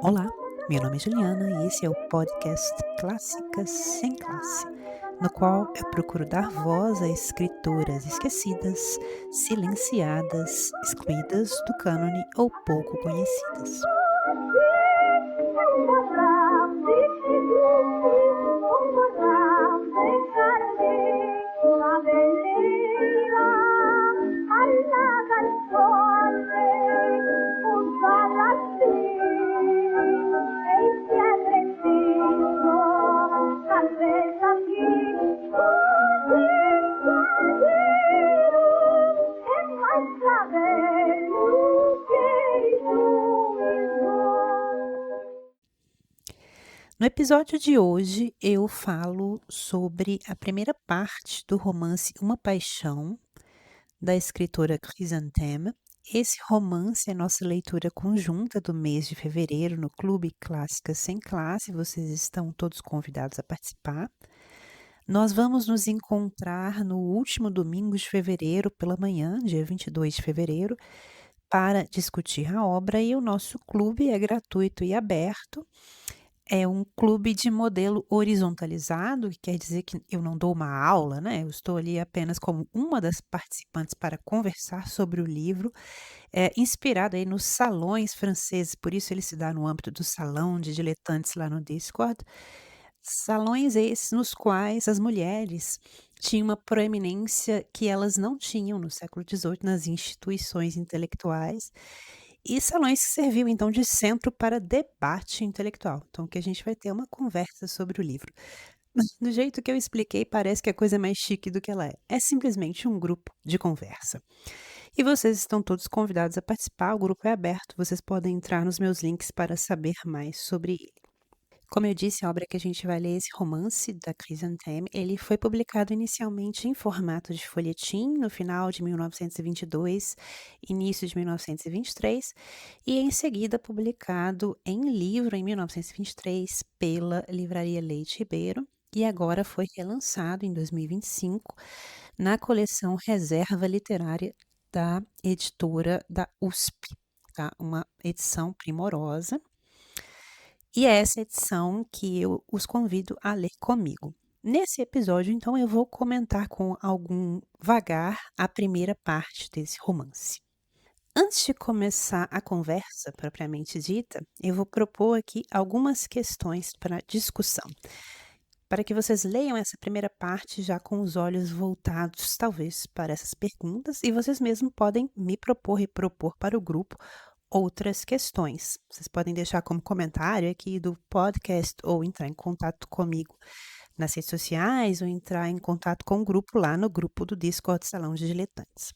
Olá, meu nome é Juliana e esse é o podcast Clássicas Sem Classe, no qual eu procuro dar voz a escritoras esquecidas, silenciadas, excluídas do cânone ou pouco conhecidas. No episódio de hoje, eu falo sobre a primeira parte do romance Uma Paixão, da escritora Chrysantheme. Esse romance é nossa leitura conjunta do mês de fevereiro no Clube Clássicas Sem Classe. Vocês estão todos convidados a participar. Nós vamos nos encontrar no último domingo de fevereiro pela manhã, dia 22 de fevereiro, para discutir a obra, e o nosso clube é gratuito e aberto. É um clube de modelo horizontalizado, que quer dizer que eu não dou uma aula, né, eu estou ali apenas como uma das participantes para conversar sobre o livro, inspirado aí nos salões franceses, por isso ele se dá no âmbito do salão de diletantes lá no Discord. Salões esses nos quais as mulheres tinham uma proeminência que elas não tinham no século XVIII nas instituições intelectuais, e salões que serviam então de centro para debate intelectual. Então que a gente vai ter uma conversa sobre o livro. Do jeito que eu expliquei, parece que é coisa mais chique do que ela é. É simplesmente um grupo de conversa. E vocês estão todos convidados a participar, o grupo é aberto, vocês podem entrar nos meus links para saber mais sobre ele. Como eu disse, a obra que a gente vai ler, esse romance da Chrysantheme, ele foi publicado inicialmente em formato de folhetim no final de 1922, início de 1923, e em seguida publicado em livro em 1923 pela Livraria Leite Ribeiro, e agora foi relançado em 2025 na coleção Reserva Literária da editora da USP, tá? Uma edição primorosa. E é essa edição que eu os convido a ler comigo. Nesse episódio, então, eu vou comentar com algum vagar a primeira parte desse romance. Antes de começar a conversa propriamente dita, eu vou propor aqui algumas questões para discussão, para que vocês leiam essa primeira parte já com os olhos voltados, talvez, para essas perguntas, e vocês mesmos podem me propor e propor para o grupo outras questões. Vocês podem deixar como comentário aqui do podcast ou entrar em contato comigo nas redes sociais ou entrar em contato com o grupo lá no grupo do Discord Salão de Diletantes.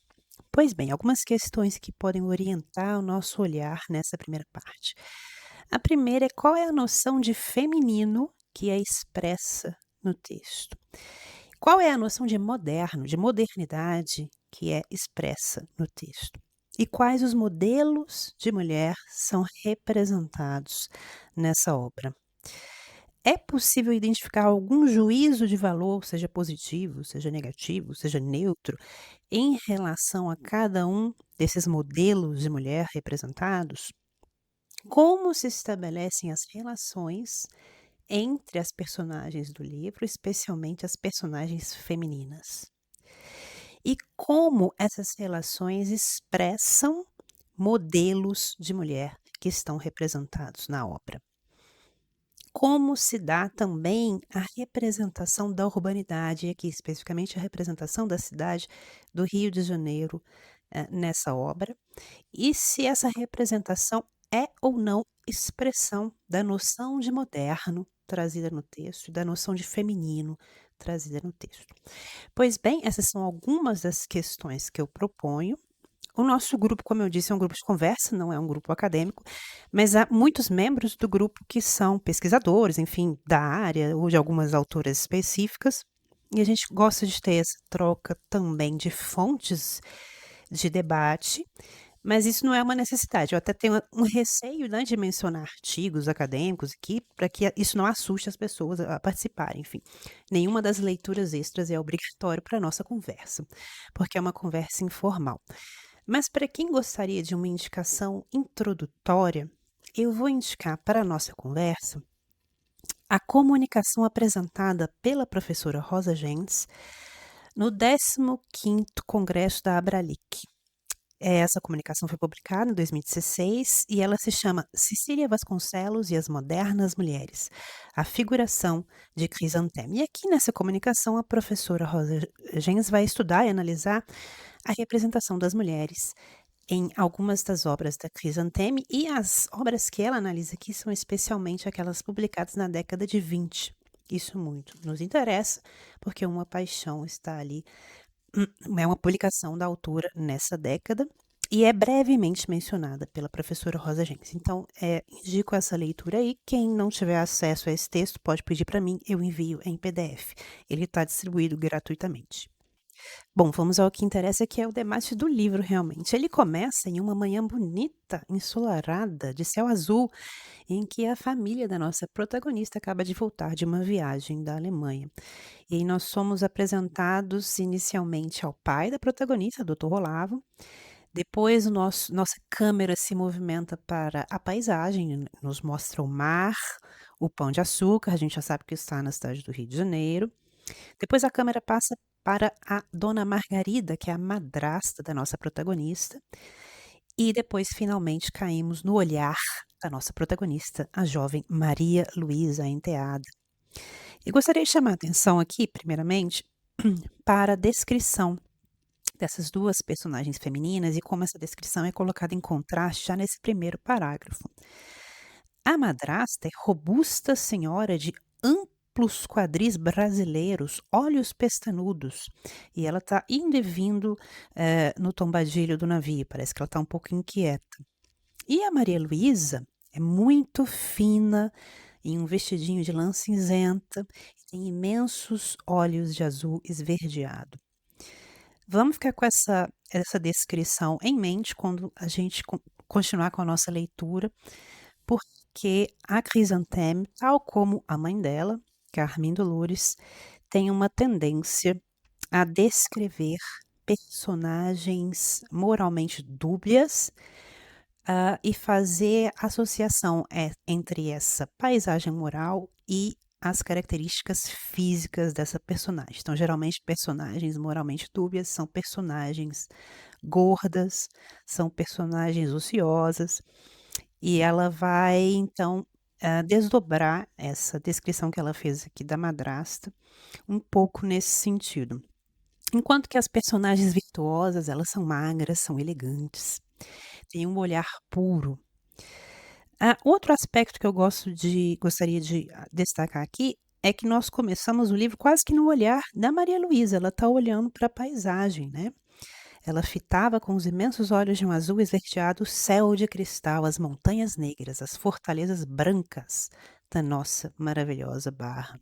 Pois bem, algumas questões que podem orientar o nosso olhar nessa primeira parte. A primeira é: qual é a noção de feminino que é expressa no texto? Qual é a noção de moderno, de modernidade que é expressa no texto? E quais os modelos de mulher são representados nessa obra? É possível identificar algum juízo de valor, seja positivo, seja negativo, seja neutro, em relação a cada um desses modelos de mulher representados? Como se estabelecem as relações entre as personagens do livro, especialmente as personagens femininas? E como essas relações expressam modelos de mulher que estão representados na obra? Como se dá também a representação da urbanidade, e aqui especificamente a representação da cidade do Rio de Janeiro, nessa obra, e se essa representação é ou não expressão da noção de moderno trazida no texto e da noção de feminino trazida no texto. Pois bem, essas são algumas das questões que eu proponho. O nosso grupo, como eu disse, é um grupo de conversa, não é um grupo acadêmico, mas há muitos membros do grupo que são pesquisadores, enfim, da área ou de algumas autoras específicas, e a gente gosta de ter essa troca também de fontes de debate, Mas isso não é uma necessidade, eu até tenho um receio, né, de mencionar artigos acadêmicos aqui, para que isso não assuste as pessoas a participarem, enfim. Nenhuma das leituras extras é obrigatório para nossa conversa, porque é uma conversa informal. Mas para quem gostaria de uma indicação introdutória, eu vou indicar para a nossa conversa a comunicação apresentada pela professora Rosa Gens no 15º Congresso da Abralic. Essa comunicação foi publicada em 2016 e ela se chama Cecília Vasconcelos e as Modernas Mulheres, a figuração de Crisantemo. E aqui nessa comunicação, a professora Rosa Gens vai estudar e analisar a representação das mulheres em algumas das obras da Crisanteme, e as obras que ela analisa aqui são especialmente aquelas publicadas na década de 20. Isso muito nos interessa, porque Uma Paixão está ali, é uma publicação da autora nessa década e é brevemente mencionada pela professora Rosa Gens. Então, indico essa leitura aí. Quem não tiver acesso a esse texto pode pedir para mim, eu envio em PDF. Ele está distribuído gratuitamente. Bom, vamos ao que interessa, que é o debate do livro, realmente. Ele começa em uma manhã bonita, ensolarada, de céu azul, em que a família da nossa protagonista acaba de voltar de uma viagem da Alemanha. E aí nós somos apresentados inicialmente ao pai da protagonista, Dr. Olavo. Depois nossa câmera se movimenta para a paisagem, nos mostra o mar, o Pão de Açúcar, a gente já sabe que está na cidade do Rio de Janeiro. Depois a câmera passa para a Dona Margarida, que é a madrasta da nossa protagonista, e depois finalmente caímos no olhar da nossa protagonista, a jovem Maria Luísa, a enteada. E gostaria de chamar a atenção aqui, primeiramente, para a descrição dessas duas personagens femininas e como essa descrição é colocada em contraste já nesse primeiro parágrafo. A madrasta é robusta senhora de amplos quadris brasileiros, olhos pestanudos, e ela está indo e vindo no tombadilho do navio, parece que ela está um pouco inquieta. E a Maria Luísa é muito fina, em um vestidinho de lã cinzenta, e tem imensos olhos de azul esverdeado. Vamos ficar com essa descrição em mente quando a gente continuar com a nossa leitura, porque a Crisanteme, tal como a mãe dela, Carmen Dolores, tem uma tendência a descrever personagens moralmente dúbias, e fazer associação entre essa paisagem moral e as características físicas dessa personagem. Então, geralmente, personagens moralmente dúbias são personagens gordas, são personagens ociosas, e ela vai, então, desdobrar essa descrição que ela fez aqui da madrasta, um pouco nesse sentido. Enquanto que as personagens virtuosas, elas são magras, são elegantes, têm um olhar puro. Outro aspecto que eu gostaria de destacar aqui, é que nós começamos o livro quase que no olhar da Maria Luísa, ela está olhando para a paisagem, né. Ela fitava com os imensos olhos de um azul esverdeado o céu de cristal, as montanhas negras, as fortalezas brancas da nossa maravilhosa Barra.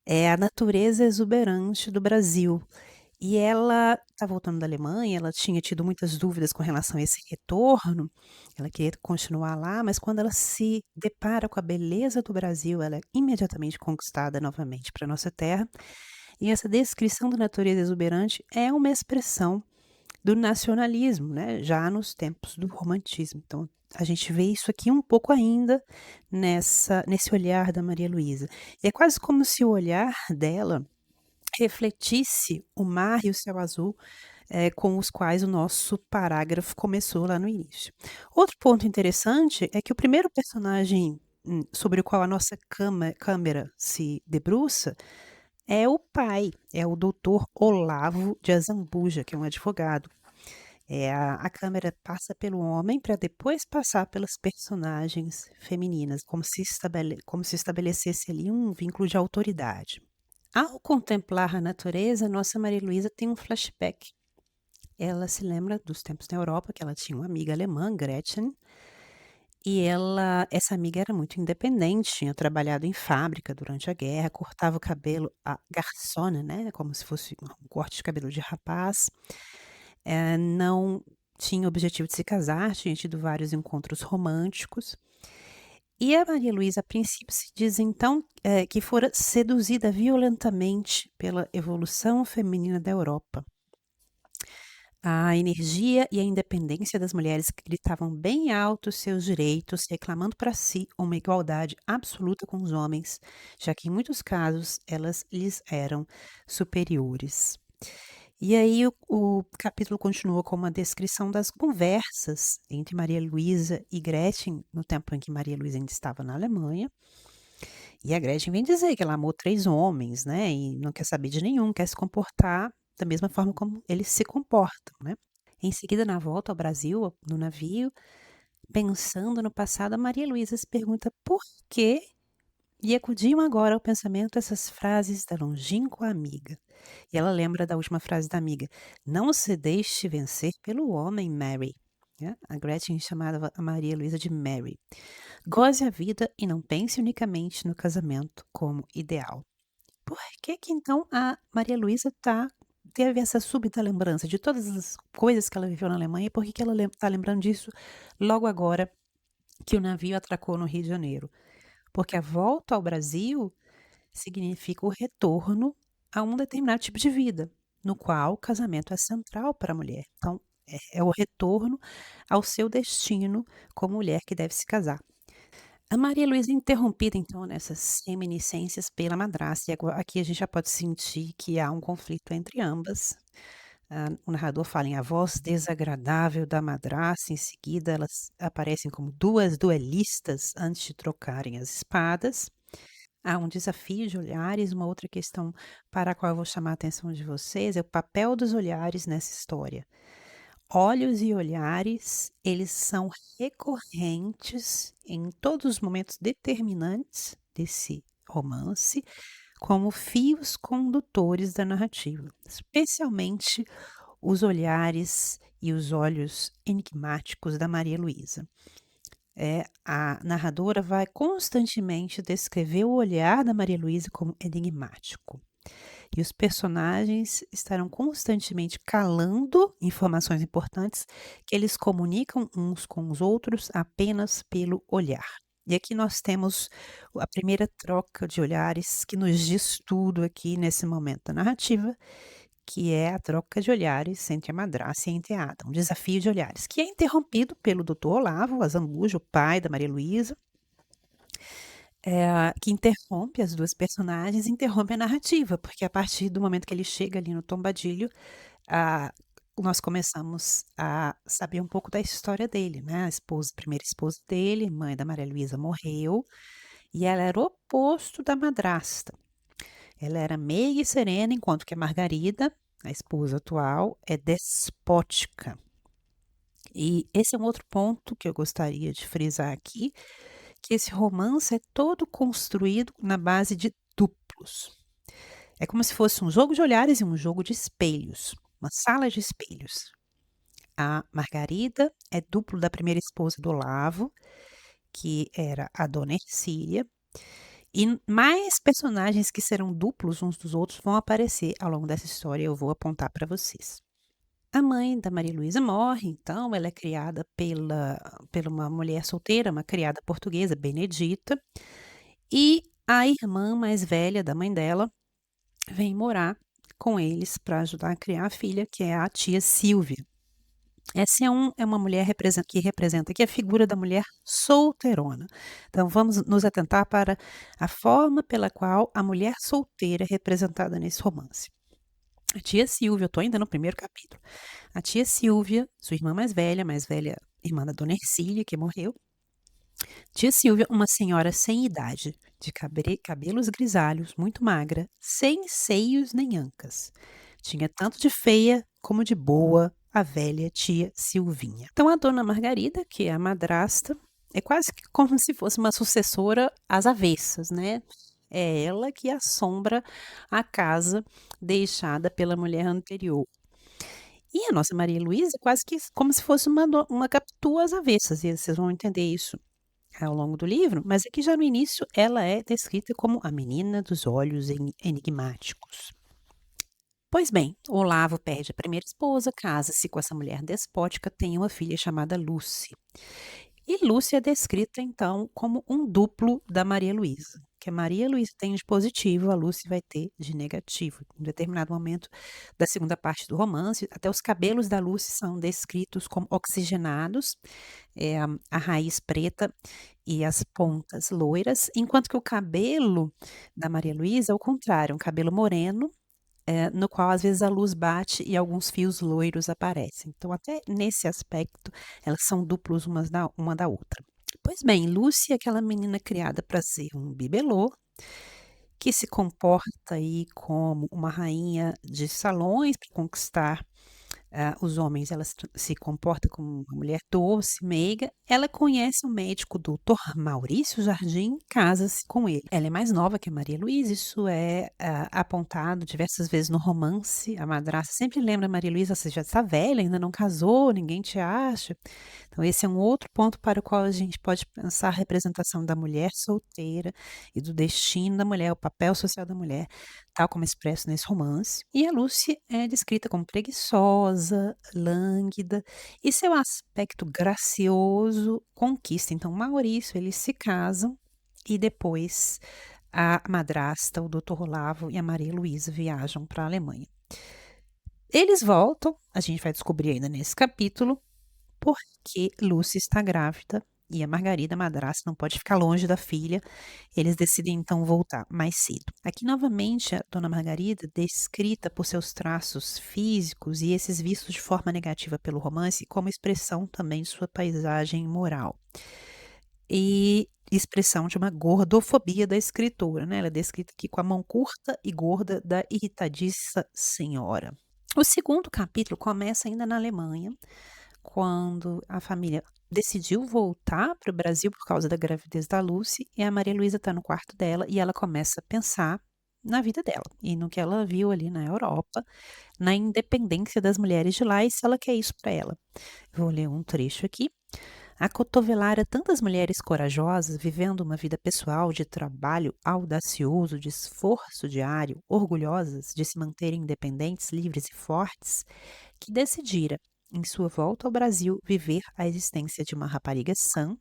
É a natureza exuberante do Brasil. E ela está voltando da Alemanha, ela tinha tido muitas dúvidas com relação a esse retorno, ela queria continuar lá, mas quando ela se depara com a beleza do Brasil, ela é imediatamente conquistada novamente para nossa terra. E essa descrição da natureza exuberante é uma expressão do nacionalismo, né, já nos tempos do romantismo. Então, a gente vê isso aqui um pouco ainda nesse olhar da Maria Luísa. E é quase como se o olhar dela refletisse o mar e o céu azul, com os quais o nosso parágrafo começou lá no início. Outro ponto interessante é que o primeiro personagem, sobre o qual a nossa câmera se debruça, é o pai, é o doutor Olavo de Azambuja, que é um advogado. A câmera passa pelo homem para depois passar pelas personagens femininas, como se estabelecesse ali um vínculo de autoridade. Ao contemplar a natureza, nossa Maria Luísa tem um flashback. Ela se lembra dos tempos na Europa, que ela tinha uma amiga alemã, Gretchen, e essa amiga era muito independente, tinha trabalhado em fábrica durante a guerra, cortava o cabelo a garçona, né, como se fosse um corte de cabelo de rapaz, não tinha o objetivo de se casar, tinha tido vários encontros românticos. E a Maria Luísa, a princípio, se diz então, que fora seduzida violentamente pela evolução feminina da Europa. A energia e a independência das mulheres que gritavam bem alto seus direitos, reclamando para si uma igualdade absoluta com os homens, já que em muitos casos elas lhes eram superiores. E aí o capítulo continua com uma descrição das conversas entre Maria Luísa e Gretchen, no tempo em que Maria Luísa ainda estava na Alemanha. E a Gretchen vem dizer que ela amou 3 homens, né, e não quer saber de nenhum, quer se comportar da mesma forma como eles se comportam, né. Em seguida, na volta ao Brasil, no navio, pensando no passado, a Maria Luísa se pergunta por que lhe acudiam agora ao pensamento essas frases da longínqua amiga. E ela lembra da última frase da amiga: "Não se deixe vencer pelo homem, Mary", né. A Gretchen chamava a Maria Luísa de Mary. "Goze a vida e não pense unicamente no casamento como ideal". Por que que então a Maria Luísa teve essa súbita lembrança de todas as coisas que ela viveu na Alemanha, e por que que ela está lembrando disso logo agora que o navio atracou no Rio de Janeiro? Porque a volta ao Brasil significa o retorno a um determinado tipo de vida, no qual o casamento é central para a mulher. Então, é o retorno ao seu destino como mulher que deve se casar. A Maria Luísa é interrompida, então, nessas reminiscências pela madrasta, e aqui a gente já pode sentir que há um conflito entre ambas. O narrador fala em a voz desagradável da madrasta, em seguida elas aparecem como 2 duelistas antes de trocarem as espadas. Há um desafio de olhares, uma outra questão para a qual eu vou chamar a atenção de vocês é o papel dos olhares nessa história. Olhos e olhares, eles são recorrentes em todos os momentos determinantes desse romance, como fios condutores da narrativa, especialmente os olhares e os olhos enigmáticos da Maria Luísa. A narradora vai constantemente descrever o olhar da Maria Luísa como enigmático. E os personagens estarão constantemente calando informações importantes que eles comunicam uns com os outros apenas pelo olhar. E aqui nós temos a primeira troca de olhares que nos diz tudo aqui nesse momento da narrativa, que é a troca de olhares entre a madrasta e a enteada, um desafio de olhares, que é interrompido pelo doutor Olavo Azambuja, o pai da Maria Luísa, que interrompe as 2 personagens, interrompe a narrativa, porque a partir do momento que ele chega ali no Tombadilho, ah, nós começamos a saber um pouco da história dele, né, a primeira esposa dele, mãe da Maria Luísa, morreu, e ela era o oposto da madrasta. Ela era meiga e serena, enquanto que a Margarida, a esposa atual, é despótica. E esse é um outro ponto que eu gostaria de frisar aqui, que esse romance é todo construído na base de duplos. É como se fosse um jogo de olhares e um jogo de espelhos, uma sala de espelhos. A Margarida é duplo da primeira esposa do Olavo, que era a Dona Ercília, e mais personagens que serão duplos uns dos outros vão aparecer ao longo dessa história, eu vou apontar para vocês. A mãe da Maria Luísa morre, então ela é criada pela uma mulher solteira, uma criada portuguesa, Benedita, e a irmã mais velha da mãe dela vem morar com eles para ajudar a criar a filha, que é a tia Silvia. Essa é uma mulher que representa aqui a figura da mulher solteirona. Então vamos nos atentar para a forma pela qual a mulher solteira é representada nesse romance. A tia Silvia, eu estou ainda no primeiro capítulo. A tia Silvia, sua irmã mais velha irmã da dona Ercília, que morreu. Tia Silvia, uma senhora sem idade, de cabelos grisalhos, muito magra, sem seios nem ancas. Tinha tanto de feia como de boa a velha tia Silvinha. Então a dona Margarida, que é a madrasta, é quase que como se fosse uma sucessora às avessas, né? É ela que assombra a casa deixada pela mulher anterior. E a nossa Maria Luísa é quase que como se fosse uma Capitu às avessas, e vocês vão entender isso ao longo do livro, mas aqui já no início ela é descrita como a menina dos olhos enigmáticos. Pois bem, Olavo perde a primeira esposa, casa-se com essa mulher despótica, tem uma filha chamada Lucy. E Lúcia é descrita, então, como um duplo da Maria Luísa, que a Maria Luísa tem de positivo, a Lúcia vai ter de negativo. Em determinado momento da segunda parte do romance, até os cabelos da Lúcia são descritos como oxigenados, a raiz preta e as pontas loiras, enquanto que o cabelo da Maria Luísa é o contrário, um cabelo moreno, no qual às vezes a luz bate e alguns fios loiros aparecem. Então até nesse aspecto, elas são duplos uma da outra. Pois bem, Lucy é aquela menina criada para ser um bibelô, que se comporta aí como uma rainha de salões para conquistar os homens, ela se comporta como uma mulher doce, meiga. Ela conhece o médico doutor Maurício Jardim, casa-se com ele. Ela é mais nova que a Maria Luísa, isso é apontado diversas vezes no romance. A madrasta sempre lembra a Maria Luísa: "Você já está velha, ainda não casou, ninguém te acha". Então esse é um outro ponto para o qual a gente pode pensar a representação da mulher solteira e do destino da mulher, o papel social da mulher, tal como expresso nesse romance. E a Lucy é descrita como preguiçosa, lânguida, e seu aspecto gracioso conquista. Então, Maurício, eles se casam e depois a madrasta, o Dr. Olavo e a Maria Luísa viajam para a Alemanha. Eles voltam, a gente vai descobrir ainda nesse capítulo, porque Lucy está grávida e a Margarida, a madrasta, não pode ficar longe da filha. Eles decidem então voltar mais cedo. Aqui, novamente, a Dona Margarida, descrita por seus traços físicos e esses vistos de forma negativa pelo romance, como expressão também de sua paisagem moral. E expressão de uma gordofobia da escritora, né? Ela é descrita aqui com a mão curta e gorda da irritadiça senhora. O segundo capítulo começa ainda na Alemanha, quando a família decidiu voltar para o Brasil por causa da gravidez da Lucy, e a Maria Luísa está no quarto dela e ela começa a pensar na vida dela e no que ela viu ali na Europa, na independência das mulheres de lá e se ela quer isso para ela. Vou ler um trecho aqui. Acotovelara tantas mulheres corajosas, vivendo uma vida pessoal de trabalho audacioso, de esforço diário, orgulhosas de se manterem independentes, livres e fortes, que decidira, em sua volta ao Brasil, viver a existência de uma rapariga sã,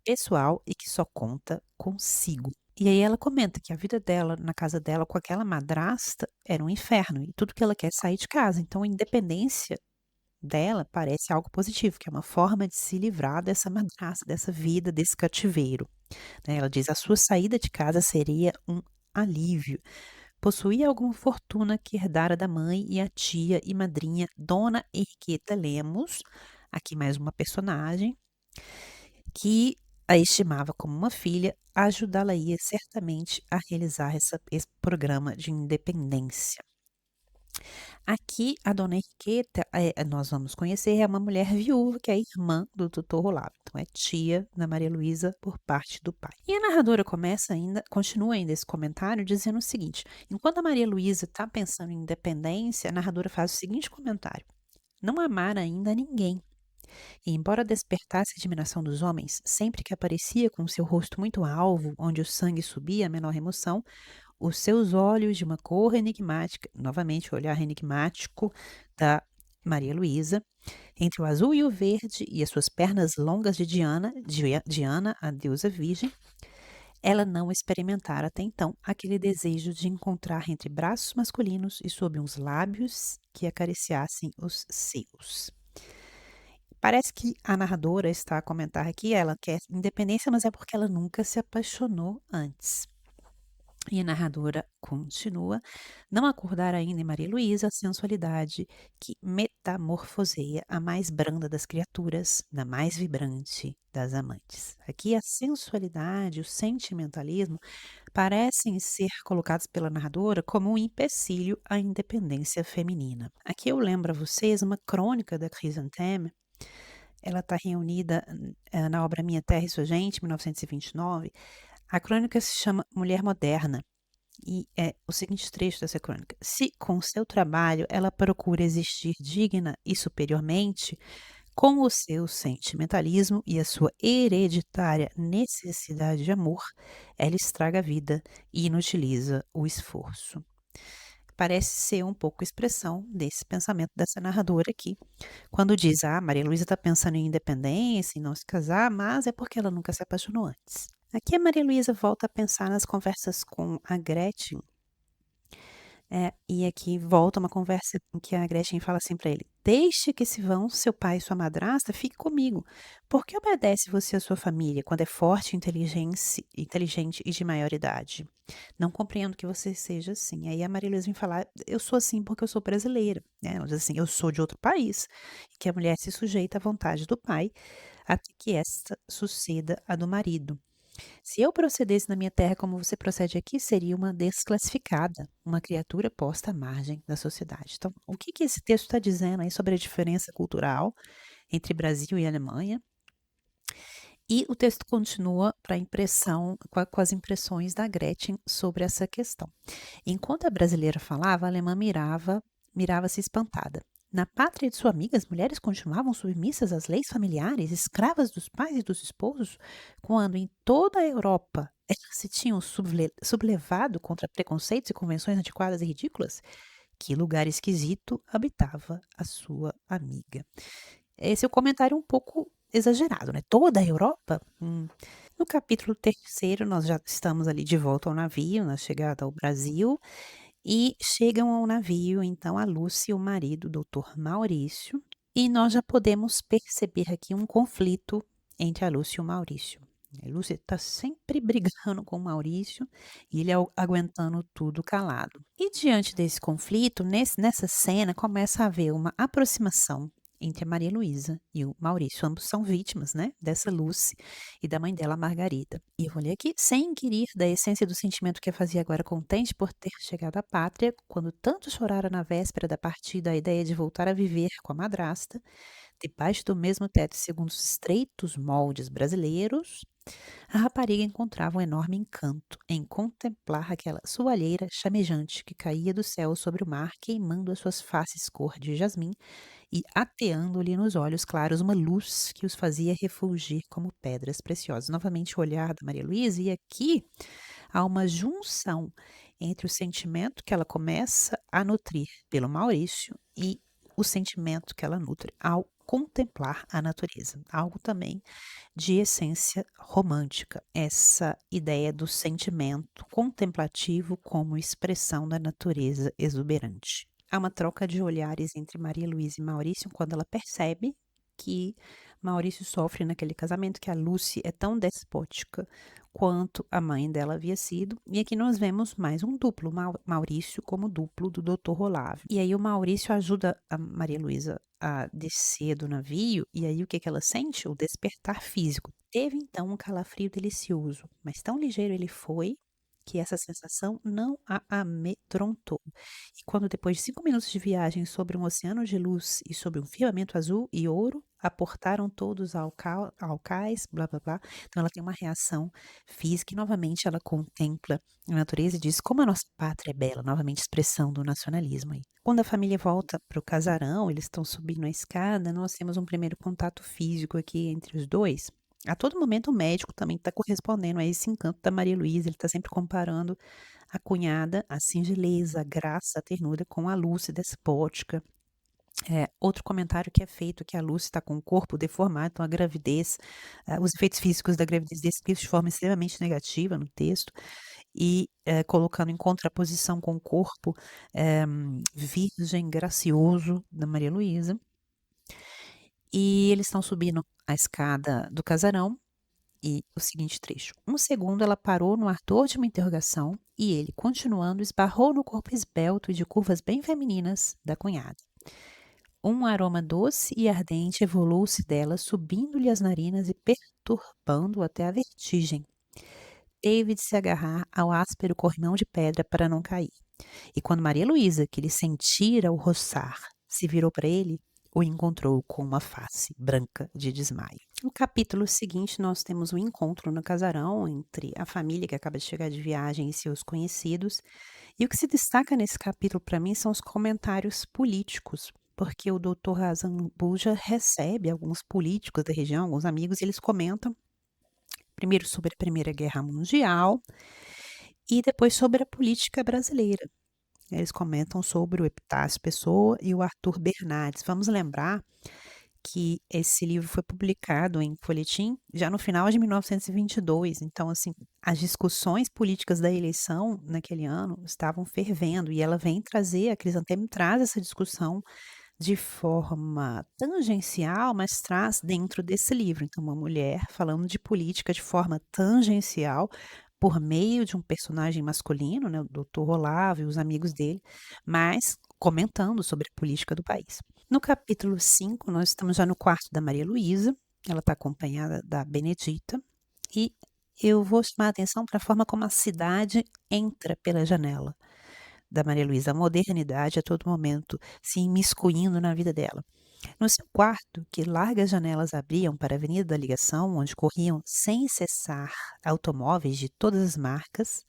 pessoal e que só conta consigo. E aí ela comenta que a vida dela, na casa dela, com aquela madrasta, era um inferno e tudo que ela quer é sair de casa. Então a independência dela parece algo positivo, que é uma forma de se livrar dessa madrasta, dessa vida, desse cativeiro, né. Ela diz: "A sua saída de casa seria um alívio. Possuía alguma fortuna que herdara da mãe e a tia e madrinha Dona Henriqueta Lemos", aqui mais uma personagem, que a estimava como uma filha, ajudá-la-ia certamente a realizar esse programa de independência. Aqui, a Dona Henriqueta, nós vamos conhecer, é uma mulher viúva, que é irmã do Tutor Olavo, então é tia da Maria Luísa por parte do pai. E a narradora continua ainda esse comentário dizendo o seguinte: enquanto a Maria Luísa está pensando em independência, a narradora faz o seguinte comentário: não amar ainda ninguém. E embora despertasse a admiração dos homens, sempre que aparecia com seu rosto muito alvo, onde o sangue subia a menor remoção, os seus olhos de uma cor enigmática, novamente o olhar enigmático da Maria Luísa, entre o azul e o verde, e as suas pernas longas de Diana, a deusa virgem, ela não experimentara até então aquele desejo de encontrar entre braços masculinos e sob uns lábios que acariciassem os seus. Parece que a narradora está a comentar aqui, ela quer independência, mas é porque ela nunca se apaixonou antes. E a narradora continua: não acordar ainda em Maria Luísa a sensualidade que metamorfoseia a mais branda das criaturas na mais vibrante das amantes. Aqui a sensualidade, o sentimentalismo parecem ser colocados pela narradora como um empecilho à independência feminina. Aqui eu lembro a vocês uma crônica da Chrysantheme. Ela está reunida na obra Minha Terra e Sua Gente, 1929. A crônica se chama Mulher Moderna e é o seguinte trecho dessa crônica: se com seu trabalho ela procura existir digna e superiormente, com o seu sentimentalismo e a sua hereditária necessidade de amor, ela estraga a vida e inutiliza o esforço. parece ser um pouco expressão desse pensamento dessa narradora aqui, quando diz: "Ah, Maria Luísa está pensando em independência, em não se casar, mas é porque ela nunca se apaixonou antes". Aqui a Maria Luísa volta a pensar nas conversas com a Gretchen. E aqui volta uma conversa em que a Gretchen fala assim para ele: "Deixe que se vão seu pai e sua madrasta, fique comigo. Por que obedece você à sua família quando é forte, inteligente e de maior idade? Não compreendo que você seja assim". Aí a Maria Luísa vem falar: "Eu sou assim porque eu sou brasileira", né, ela diz assim: "Eu sou de outro país, e que a mulher se sujeita à vontade do pai, até que esta suceda à do marido. Se eu procedesse na minha terra como você procede aqui, seria uma desclassificada, uma criatura posta à margem da sociedade". Então, o que que esse texto está dizendo aí sobre a diferença cultural entre Brasil e Alemanha? E o texto continua para a impressão, com as impressões da Gretchen sobre essa questão. Enquanto a brasileira falava, a alemã mirava-se espantada. Na pátria de sua amiga, as mulheres continuavam submissas às leis familiares, escravas dos pais e dos esposos, quando em toda a Europa elas se tinham sublevado contra preconceitos e convenções antiquadas e ridículas. Que lugar esquisito habitava a sua amiga. Esse é o comentário um pouco exagerado, né? Toda a Europa? No capítulo terceiro, nós já estamos ali de volta ao navio, na chegada ao Brasil, e chegam ao navio, então, a Lúcia e o marido, o doutor Maurício, e nós já podemos perceber aqui um conflito entre a Lúcia e o Maurício. A Lúcia está sempre brigando com o Maurício e ele aguentando tudo calado. E diante desse conflito, nessa cena, começa a haver uma aproximação entre a Maria Luísa e o Maurício. Ambos são vítimas, né, dessa Lucy e da mãe dela, Margarida. E eu vou ler aqui: "Sem inquirir da essência do sentimento que a fazia agora contente por ter chegado à pátria, quando tanto chorara na véspera da partida a ideia de voltar a viver com a madrasta, debaixo do mesmo teto segundo os estreitos moldes brasileiros, a rapariga encontrava um enorme encanto em contemplar aquela soalheira chamejante que caía do céu sobre o mar, queimando as suas faces cor de jasmim e ateando-lhe nos olhos claros uma luz que os fazia refulgir como pedras preciosas". Novamente o olhar da Maria Luísa, e aqui há uma junção entre o sentimento que ela começa a nutrir pelo Maurício e o sentimento que ela nutre ao contemplar a natureza, algo também de essência romântica, essa ideia do sentimento contemplativo como expressão da natureza exuberante. Há uma troca de olhares entre Maria Luísa e Maurício quando ela percebe que Maurício sofre naquele casamento, que a Lucy é tão despótica quanto a mãe dela havia sido. E aqui nós vemos mais um duplo, Maurício como duplo do Dr. Olavo. E aí o Maurício ajuda a Maria Luísa a descer do navio, e aí o que que ela sente? O despertar físico. Teve então um calafrio delicioso, mas tão ligeiro ele foi que essa sensação não a amedrontou. E quando, depois de 5 minutos de viagem sobre um oceano de luz e sobre um firmamento azul e ouro, aportaram todos ao cais, blá blá blá. Então ela tem uma reação física e novamente ela contempla a natureza e diz: "Como a nossa pátria é bela", novamente expressão do nacionalismo aí. Quando a família volta para o casarão, eles estão subindo a escada, nós temos um primeiro contato físico aqui entre os dois. A todo momento o médico também está correspondendo a esse encanto da Maria Luísa, ele está sempre comparando a cunhada, a singeleza, a graça, a ternura com a Lúcia despótica. Outro comentário que é feito é que a Lucy está com o corpo deformado, então a gravidez, os efeitos físicos da gravidez descritos de forma extremamente negativa no texto e, colocando em contraposição com o corpo, virgem, gracioso da Maria Luísa. E eles estão subindo a escada do casarão e o seguinte trecho: "Um segundo ela parou no ardor de uma interrogação e ele, continuando, esbarrou no corpo esbelto e de curvas bem femininas da cunhada. Um aroma doce e ardente evolui-se dela, subindo-lhe as narinas e perturbando até a vertigem. Teve de se agarrar ao áspero corrimão de pedra para não cair. E quando Maria Luísa, que lhe sentira o roçar, se virou para ele, o encontrou com uma face branca de desmaio". No capítulo seguinte, nós temos um encontro no casarão entre a família que acaba de chegar de viagem e seus conhecidos. E o que se destaca nesse capítulo para mim são os comentários políticos, porque o doutor Azambuja recebe alguns políticos da região, alguns amigos, e eles comentam primeiro sobre a Primeira Guerra Mundial e depois sobre a política brasileira. eles comentam sobre o Epitácio Pessoa e o Arthur Bernardes. Vamos lembrar que esse livro foi publicado em folhetim já no final de 1922, então, assim, as discussões políticas da eleição naquele ano estavam fervendo e ela vem trazer, a Crisantemo traz essa discussão de forma tangencial, mas traz dentro desse livro. Então, uma mulher falando de política de forma tangencial, por meio de um personagem masculino, né, o doutor Olavo e os amigos dele, mas comentando sobre a política do país. No capítulo 5, nós estamos já no quarto da Maria Luísa, ela está acompanhada da Benedita, e eu vou chamar a atenção para a forma como a cidade entra pela janela da Maria Luísa, a modernidade a todo momento se imiscuindo na vida dela. No seu quarto, que largas janelas abriam para a Avenida da Ligação, onde corriam sem cessar automóveis de todas as marcas,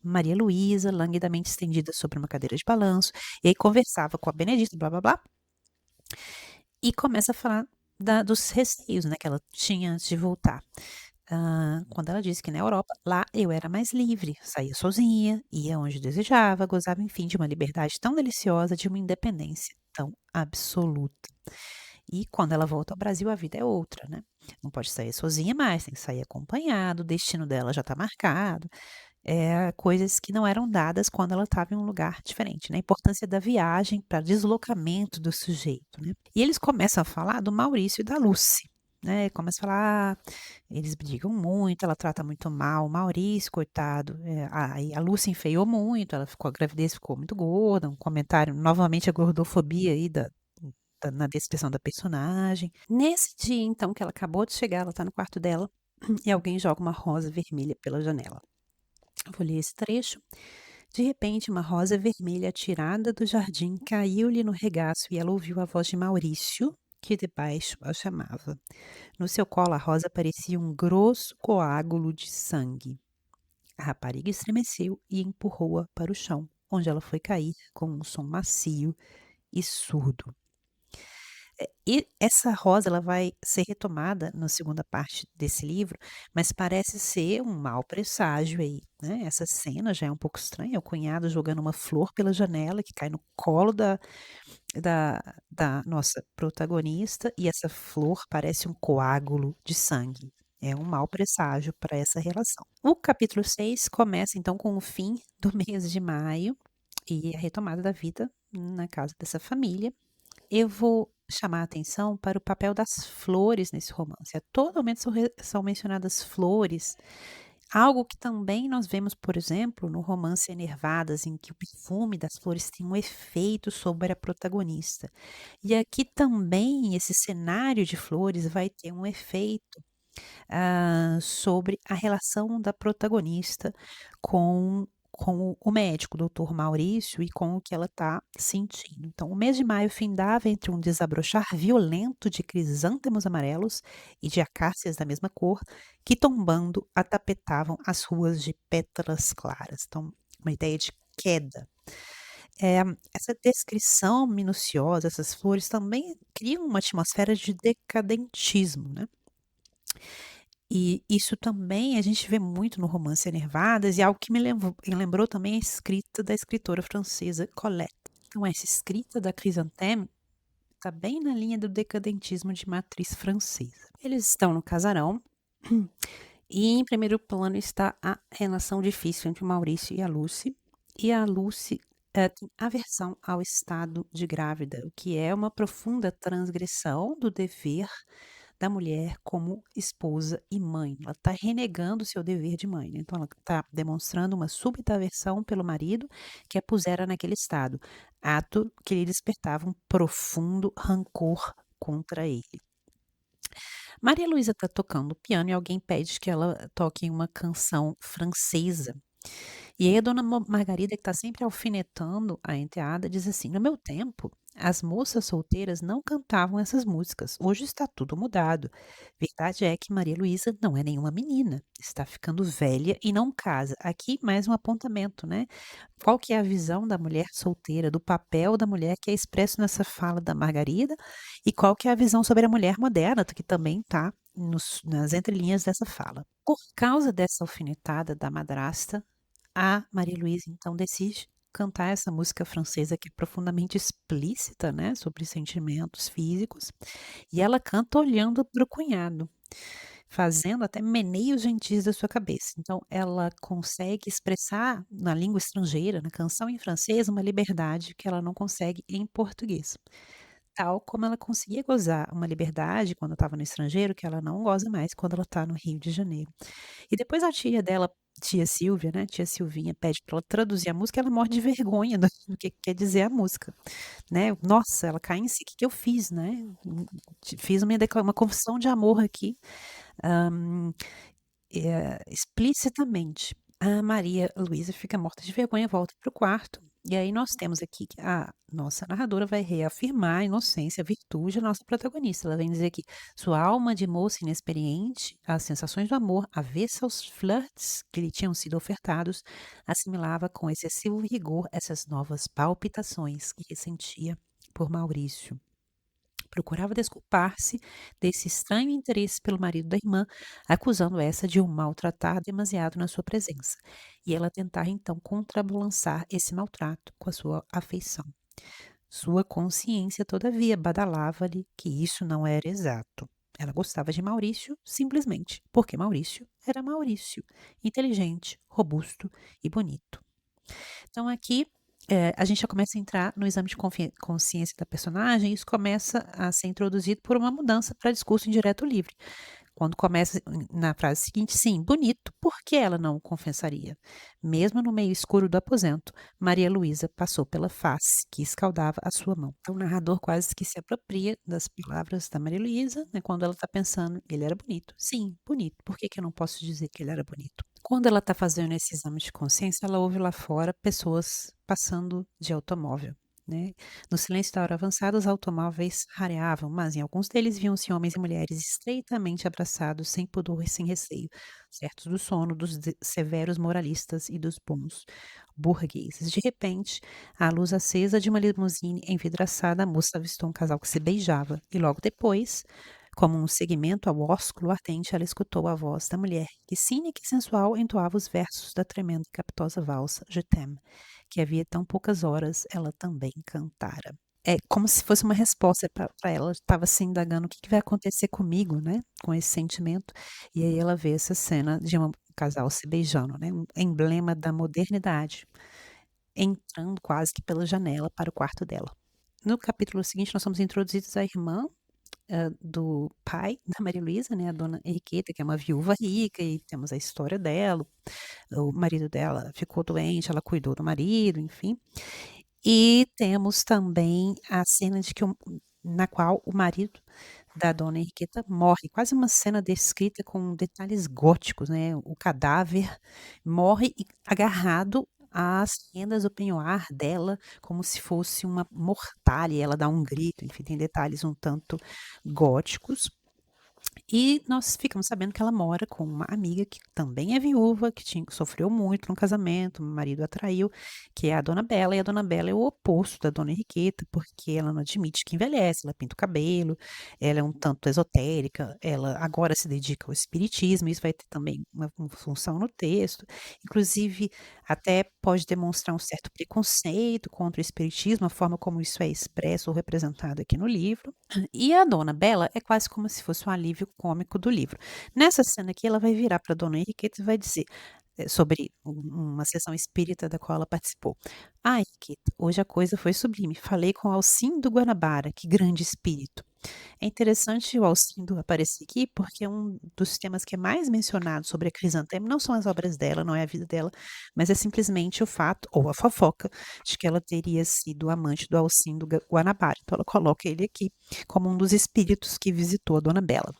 Maria Luísa, languidamente estendida sobre uma cadeira de balanço, e aí conversava com a Benedita, blá blá blá, e começa a falar dos receios, né, que ela tinha antes de voltar. Quando ela disse que na Europa, lá eu era mais livre, saía sozinha, ia onde desejava, gozava, enfim, de uma liberdade tão deliciosa, de uma independência tão absoluta. E quando ela volta ao Brasil, a vida é outra, né? Não pode sair sozinha mais, tem que sair acompanhado, o destino dela já está marcado, coisas que não eram dadas quando ela estava em um lugar diferente, né? A importância da viagem para deslocamento do sujeito, né? E eles começam a falar do Maurício e da Lucy, né? Começa a falar, eles brigam muito, ela trata muito mal o Maurício, coitado. Aí a Lucy enfeiou muito, ela ficou, a gravidez ficou muito gorda, um comentário, novamente a gordofobia aí na descrição da personagem. Nesse dia, então, que ela acabou de chegar, ela tá no quarto dela e alguém joga uma rosa vermelha pela janela. Eu vou ler esse trecho. De repente, uma rosa vermelha tirada do jardim caiu-lhe no regaço e ela ouviu a voz de Maurício, que de baixo a chamava. No seu colo, a rosa parecia um grosso coágulo de sangue. A rapariga estremeceu e empurrou-a para o chão, onde ela foi cair com um som macio e surdo. E essa rosa ela vai ser retomada na segunda parte desse livro, mas parece ser um mau presságio aí, né, essa cena já é um pouco estranha, o cunhado jogando uma flor pela janela que cai no colo da da nossa protagonista, e essa flor parece um coágulo de sangue. É um mau presságio para essa relação. O capítulo 6 começa então com o fim do mês de maio e a retomada da vida na casa dessa família. Eu vou chamar a atenção para o papel das flores nesse romance. A todo momento são mencionadas flores, algo que também nós vemos, por exemplo, no romance Enervadas, em que o perfume das flores tem um efeito sobre a protagonista. E aqui também esse cenário de flores vai ter um efeito sobre a relação da protagonista com o médico, o doutor Maurício, e com o que ela está sentindo. Então, o mês de maio findava entre um desabrochar violento de crisântemos amarelos e de acácias da mesma cor, que tombando atapetavam as ruas de pétalas claras. Então, uma ideia de queda. Eh, Essa descrição minuciosa, essas flores também criam uma atmosfera de decadentismo, né? E isso também a gente vê muito no romance Enervadas e algo que me lembrou também a escrita da escritora francesa Colette. Então essa escrita da Chrysanthème está bem na linha do decadentismo de matriz francesa. Eles estão no casarão e em primeiro plano está a relação difícil entre o Maurício e a Lucy, tem aversão ao estado de grávida, o que é uma profunda transgressão do dever da mulher como esposa e mãe. Ela está renegando o seu dever de mãe, né, então ela está demonstrando uma súbita aversão pelo marido que a pusera naquele estado, ato que lhe despertava um profundo rancor contra ele. Maria Luísa está tocando piano e alguém pede que ela toque uma canção francesa. E aí a dona Margarida, que está sempre alfinetando a enteada, diz assim: "No meu tempo, as moças solteiras não cantavam essas músicas. Hoje está tudo mudado. Verdade é que Maria Luísa não é nenhuma menina, está ficando velha e não casa". Aqui mais um apontamento, né. Qual que é a visão da mulher solteira, do papel da mulher que é expresso nessa fala da Margarida, e qual que é a visão sobre a mulher moderna, que também está nas entrelinhas dessa fala. Por causa dessa alfinetada da madrasta, a Maria Luísa então decide cantar essa música francesa que é profundamente explícita, né, sobre sentimentos físicos, e ela canta olhando para o cunhado, fazendo até meneios gentis da sua cabeça. Então ela consegue expressar na língua estrangeira, na canção em francês, uma liberdade que ela não consegue em português. Tal como ela conseguia gozar uma liberdade quando estava no estrangeiro, que ela não goza mais quando ela está no Rio de Janeiro. E depois a tia dela, tia Silvia, né, tia Silvinha, pede para ela traduzir a música, ela morre de vergonha do que quer dizer a música, né. Nossa, ela cai em si: "Que eu fiz, né? Fiz uma confissão de amor aqui, hã, explicitamente". A Maria Luísa fica morta de vergonha, volta para o quarto, e aí nós temos aqui que a nossa narradora vai reafirmar a inocência, a virtude da nossa protagonista. Ela vem dizer que sua alma de moça inexperiente às sensações do amor, avessa aos flirts que lhe tinham sido ofertados, assimilava com excessivo rigor essas novas palpitações que ressentia por Maurício. Procurava desculpar-se desse estranho interesse pelo marido da irmã, acusando essa de o maltratar demasiado na sua presença, e ela tentar então contrabalançar esse maltrato com a sua afeição. Sua consciência, todavia, badalava-lhe que isso não era exato. Ela gostava de Maurício simplesmente porque Maurício era Maurício, inteligente, robusto e bonito. Então aqui, a gente já começa a entrar no exame de consciência da personagem, e isso começa a ser introduzido por uma mudança para discurso indireto livre. Quando começa na frase seguinte: "Sim, bonito, por que ela não o confessaria?". Mesmo no meio escuro do aposento, Maria Luísa passou pela face que escaldava a sua mão. Então o narrador quase que se apropria das palavras da Maria Luísa, né, quando ela está pensando: "Ele era bonito. Sim, bonito. Por que que eu não posso dizer que ele era bonito?". Quando ela está fazendo esse exame de consciência, ela ouve lá fora pessoas passando de automóvel, né. No silêncio da hora avançada, os automóveis rareavam, mas em alguns deles viam-se homens e mulheres estreitamente abraçados, sem pudor e sem receio, certos do sono dos severos moralistas e dos bons burgueses. De repente, à luz acesa de uma limusine envidraçada, a moça avistou um casal que se beijava, e logo depois, como um seguimento ao ósculo ardente, ela escutou a voz da mulher, que cínica e sensual entoava os versos da tremenda e capitosa valsa Je t'aime, que havia tão poucas horas ela também cantara. É como se fosse uma resposta para ela, estava se indagando o que que vai acontecer comigo, né, com esse sentimento, e aí ela vê essa cena de um casal se beijando, né, um emblema da modernidade, entrando quase que pela janela para o quarto dela. No capítulo seguinte, nós somos introduzidos à irmã do pai da Maria Luísa, né, a dona Henriqueta, que é uma viúva rica, e temos a história dela. O marido dela ficou doente, ela cuidou do marido, enfim. E temos também a cena de que na qual o marido da dona Henriqueta morre, quase uma cena descrita com detalhes góticos, né, o cadáver morre agarrado às rendas do penhoar dela, como se fosse uma mortalha, e ela dá um grito, enfim, tem detalhes um tanto góticos. E nós ficamos sabendo que ela mora com uma amiga que também é viúva, que sofreu muito no casamento, o marido a traiu, que é a dona Bela, e a dona Bela é o oposto da dona Henriqueta, porque ela não admite que envelhece, ela pinta o cabelo, ela é um tanto esotérica, ela agora se dedica ao espiritismo, isso vai ter também uma função no texto, inclusive até pode demonstrar um certo preconceito contra o espiritismo, a forma como isso é expresso ou representado aqui no livro. E a dona Bela é quase como se fosse um alívio cômico do livro. Nessa cena aqui, ela vai virar para dona Henriqueta e vai dizer, sobre uma sessão espírita da qual ela participou: "Ai, Henriqueta, hoje a coisa foi sublime. Falei com Alcindo Guanabara, que grande espírito". É interessante o Alcindo aparecer aqui, porque um dos temas que é mais mencionado sobre a Crisantemo não são as obras dela, não é a vida dela, mas é simplesmente o fato, ou a fofoca, de que ela teria sido amante do Alcindo Guanabara. Então ela coloca ele aqui como um dos espíritos que visitou a dona Bela.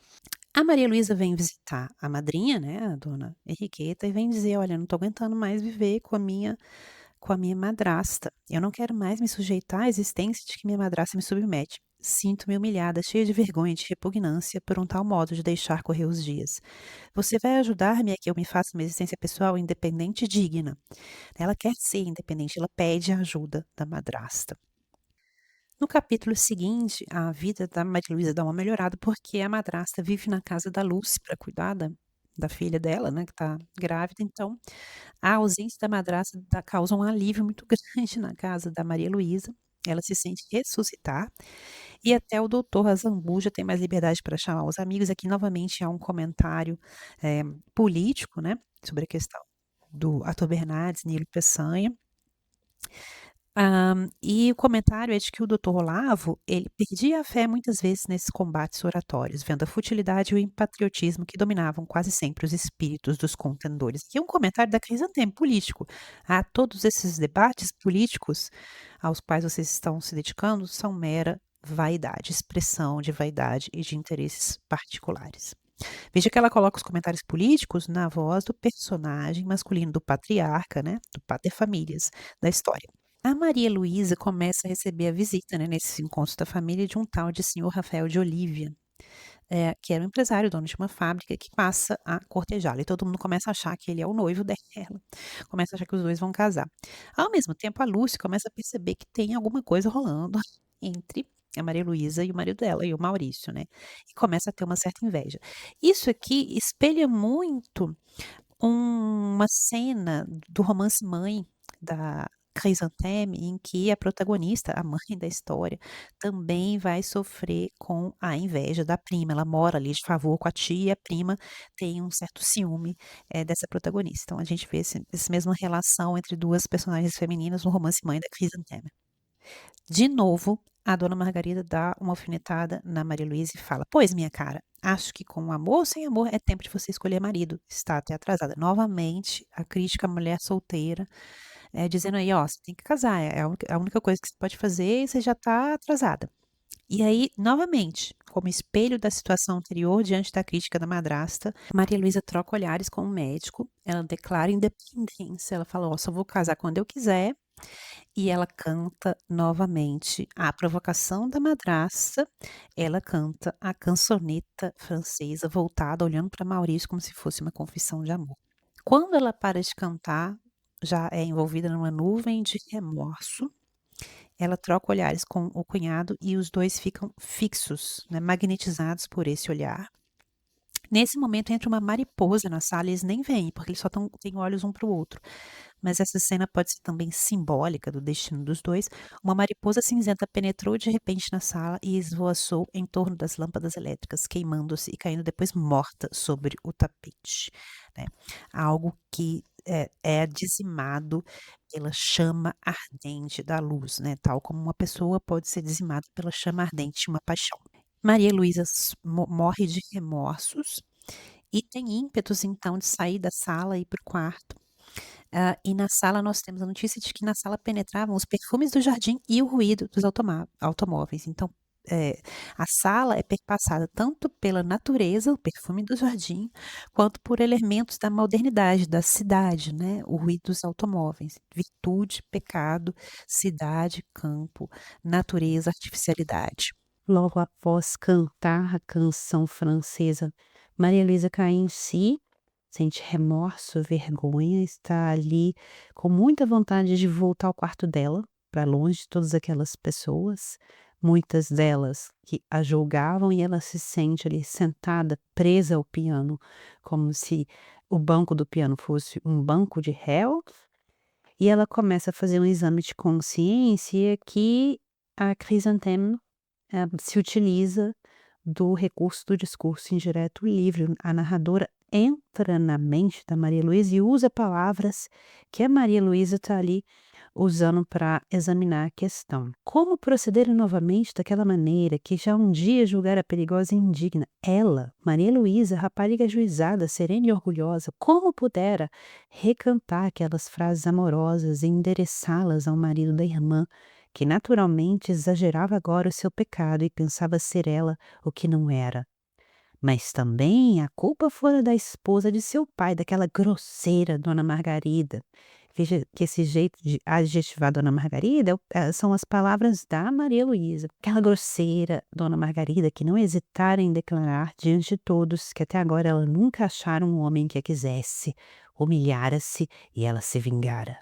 A Maria Luísa vem visitar a madrinha, né, a dona Henriqueta, e vem dizer: "Olha, não estou aguentando mais viver com a minha madrasta. Eu não quero mais me sujeitar à existência de que minha madrasta me submete. Sinto-me humilhada, cheia de vergonha e de repugnância por um tal modo de deixar correr os dias. Você vai ajudar-me a que eu me faça uma existência pessoal independente e digna?". Ela quer ser independente, ela pede a ajuda da madrasta. No capítulo seguinte, a vida da Maria Luísa dá uma melhorada, porque a madrasta vive na casa da Lucy para cuidar da filha dela, né, que está grávida, então a ausência da madrasta causa um alívio muito grande na casa da Maria Luísa, ela se sente ressuscitar, e até o doutor Azambuja tem mais liberdade para chamar os amigos. Aqui novamente há um comentário, eh, político, né, sobre a questão do Arthur Bernardes, Nilo Peçanha. E o comentário é de que o doutor Olavo, ele perdia a fé muitas vezes nesses combates oratórios, vendo a futilidade e o impatriotismo que dominavam quase sempre os espíritos dos contendores. E um comentário da Crisantemo, político. Todos esses debates políticos aos quais vocês estão se dedicando são mera vaidade, expressão de vaidade e de interesses particulares. Veja que ela coloca os comentários políticos na voz do personagem masculino, do patriarca, né, do pater familias da história. A Maria Luísa começa a receber a visita, né, nesses encontros da família, de um tal de senhor Rafael de Olívia, que era um empresário, dono de uma fábrica, que passa a cortejá-la. E todo mundo começa a achar que ele é o noivo dela, começa a achar que os 2 vão casar. Ao mesmo tempo, a Lúcia começa a perceber que tem alguma coisa rolando entre a Maria Luísa e o marido dela, e o Maurício, né, e começa a ter uma certa inveja. Isso aqui espelha muito uma cena do romance Mãe, da Chrysantheme, em que a protagonista, a mãe da história, também vai sofrer com a inveja da prima. Ela mora ali de favor com a tia, e a prima tem um certo ciúme, dessa protagonista. Então a gente vê esse mesma relação entre 2 personagens femininas no romance Mãe da Chrysantheme. De novo, a dona Margarida dá uma alfinetada na Maria Luísa e fala: "Pois, minha cara, acho que com amor ou sem amor é tempo de você escolher marido, está até atrasada". Novamente, a crítica à mulher solteira, dizendo aí: "Ó, você tem que casar, é a única coisa que você pode fazer e você já está atrasada". E aí, novamente, como espelho da situação anterior, diante da crítica da madrasta, Maria Luísa troca olhares com o médico, ela declara independência, ela fala: "Ó, só vou casar quando eu quiser". E ela canta novamente à provocação da madrasta, ela canta a cançoneta francesa voltada olhando para Maurício como se fosse uma confissão de amor. Quando ela para de cantar, já é envolvida numa nuvem de remorso, ela troca olhares com o cunhado e os 2 ficam fixos, né, magnetizados por esse olhar. Nesse momento entra uma mariposa na sala e eles nem veem, porque eles só têm olhos um para o outro. Mas essa cena pode ser também simbólica do destino dos 2. Uma mariposa cinzenta penetrou de repente na sala e esvoaçou em torno das lâmpadas elétricas, queimando-se e caindo depois morta sobre o tapete, né. Algo que é dizimado pela chama ardente da luz, né, tal como uma pessoa pode ser dizimada pela chama ardente de uma paixão. Maria Luísa morre de remorsos e tem ímpetos então de sair da sala e ir para o quarto. E na sala nós temos a notícia de que na sala penetravam os perfumes do jardim e o ruído dos automóveis. Então, a sala é perpassada tanto pela natureza, o perfume do jardim, quanto por elementos da modernidade, da cidade, né, o ruído dos automóveis, virtude, pecado, cidade, campo, natureza, artificialidade. Logo após cantar a canção francesa, Maria Luísa cai em si, sente remorso, vergonha, está ali com muita vontade de voltar ao quarto dela, para longe de todas aquelas pessoas, muitas delas que a julgavam, e ela se sente ali sentada, presa ao piano, como se o banco do piano fosse um banco de réu, e ela começa a fazer um exame de consciência que a Chrysantheme se utiliza do recurso do discurso indireto livre. A narradora entra na mente da Maria Luísa e usa palavras que a Maria Luísa está ali usando para examinar a questão. Como proceder novamente daquela maneira que já um dia julgara perigosa e indigna? Ela, Maria Luísa, rapariga ajuizada, serena e orgulhosa, como pudera recantar aquelas frases amorosas e endereçá-las ao marido da irmã, que naturalmente exagerava agora o seu pecado e pensava ser ela o que não era? Mas também a culpa fora da esposa de seu pai, daquela grosseira Dona Margarida. Veja que esse jeito de adjetivar Dona Margarida são as palavras da Maria Luísa. Aquela grosseira Dona Margarida que não hesitara em declarar diante de todos que até agora ela nunca achara um homem que a quisesse. Humilhara-se e ela se vingara.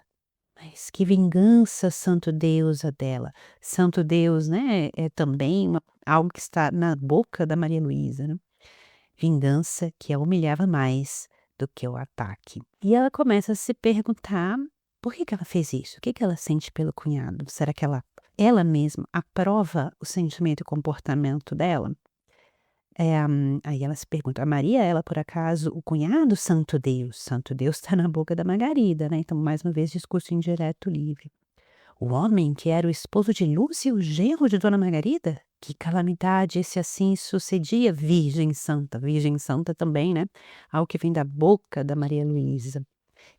Mas que vingança, santo Deus, a dela. Santo Deus, né, é também algo que está na boca da Maria Luísa, né. vingança que a humilhava mais do que o ataque. E ela começa a se perguntar por que ela fez isso? O que ela sente pelo cunhado? Será que ela mesma aprova o sentimento e comportamento dela? Aí ela se pergunta: "A Maria, ela por acaso o cunhado? Santo Deus!" Santo Deus está na boca da Margarida, né, então mais uma vez discurso indireto livre. O homem que era o esposo de Lúcia e o genro de Dona Margarida? Que calamidade, esse assim sucedia, Virgem Santa também, né, algo que vem da boca da Maria Luísa.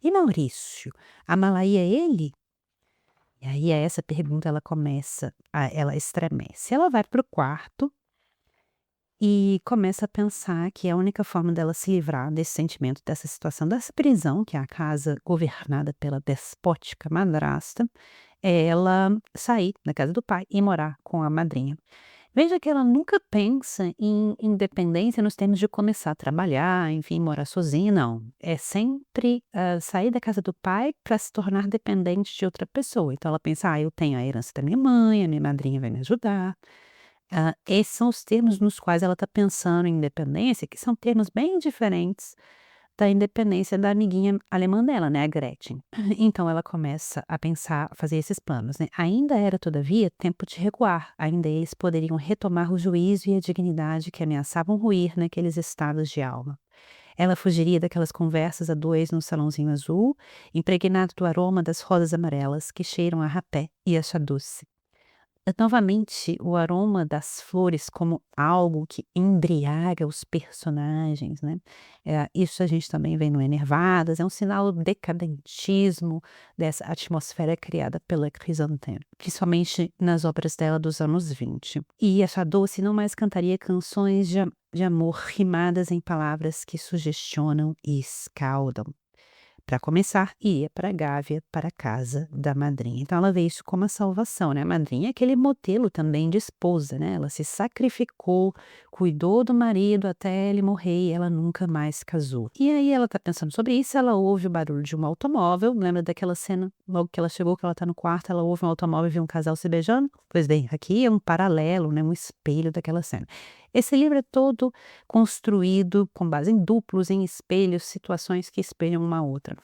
E Maurício, amá-la-ia ele? E aí a essa pergunta ela estremece. Ela vai para o quarto e começa a pensar que a única forma dela se livrar desse sentimento, dessa situação, dessa prisão, que é a casa governada pela despótica madrasta, é ela sair da casa do pai e morar com a madrinha. Veja que ela nunca pensa em independência nos termos de começar a trabalhar, enfim, morar sozinha, não. É sempre sair da casa do pai para se tornar dependente de outra pessoa. Então ela pensa: eu tenho a herança da minha madrinha vai me ajudar. Esses são os termos nos quais ela está pensando em independência, que são termos bem diferentes da independência da amiguinha alemã dela, né, a Gretchen. Então ela começa a pensar, a fazer esses planos, né. Ainda era, todavia, tempo de recuar, ainda eles poderiam retomar o juízo e a dignidade que ameaçavam ruir naqueles estados de alma. Ela fugiria daquelas conversas a dois no salãozinho azul, impregnado do aroma das rosas amarelas que cheiram a rapé e a chá doce. Novamente, o aroma das flores como algo que embriaga os personagens, né, isso a gente também vê no Enervadas, é um sinal do decadentismo dessa atmosfera criada pela Chrysantheme, principalmente nas obras dela dos anos 20. E a Doce não mais cantaria canções de amor rimadas em palavras que sugestionam e escaldam. Para começar, ia para Gávea, para a casa da madrinha. Então ela vê isso como a salvação, né, a madrinha é aquele modelo também de esposa, né, ela se sacrificou, cuidou do marido até ele morrer e ela nunca mais casou. E aí ela tá pensando sobre isso, ela ouve o barulho de um automóvel, lembra daquela cena, logo que ela chegou, que ela tá no quarto, ela ouve um automóvel e vê um casal se beijando? Pois bem, aqui é um paralelo, né, um espelho daquela cena. Esse livro é todo construído com base em duplos, em espelhos, situações que espelham uma a outra.